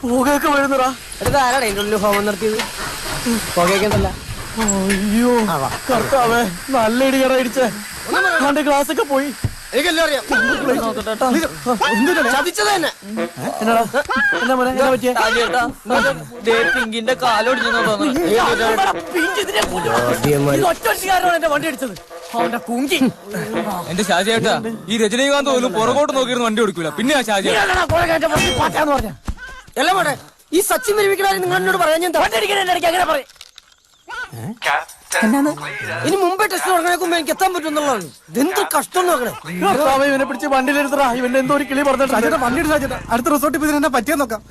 പുകയൊക്കെ വരുന്നടാ. ആരാടാ എന്റെ ഉള്ളിൽ ഹോമം നിർത്തിയത്? പുകയൊക്കെന്തല്ല. അയ്യോ കർത്താവേ, നല്ല ഇടികട ഇടിച്ചേ. അവന്റെ ക്ലാസ് ഒക്കെ പോയി. എനിക്കെല്ലാം അറിയാം. ചതിച്ചത് തന്നെ. എന്നാ മോനെ, എന്നാ പറ്റിയേ? പിങ്കിന്റെ കാലൊടിഞ്ഞെന്നാ തോന്നുന്നു. എന്റെ വണ്ടി അടിച്ചത് അവന്റെ കുങ്കി. എന്റെ ഷാജിയേട്ടാ, ഈ രജനീകാന്ത് പോലും പുറകോട്ട് നോക്കിയിരുന്ന് വണ്ടി ഓടിക്കൂല. പിന്നെ ആ ഷാജി പറഞ്ഞ എല്ലാം പോട്ടെ. ഈ സച്ചിൻ വിരമിക്കണാരും നിങ്ങൾ എന്നോട് പറയാൻ ഞാൻ അങ്ങനെ പറയും. ഇനി മുമ്പേ ടെസ്റ്റ് തുടങ്ങണേക്ക് മുമ്പ് എനിക്ക് എത്താൻ പറ്റുന്നുള്ളതാണ്. എന്ത് കഷ്ടം നോക്കണേ. ഇവനെ പിടിച്ച് വണ്ടിയിലെടുത്തടാ. ഇവന്റെ എന്തോ ഒരു കിളി പറഞ്ഞിട്ട് വണ്ടി അടുത്ത റിസോർട്ടിൽ പറ്റിയെന്ന് നോക്കാം.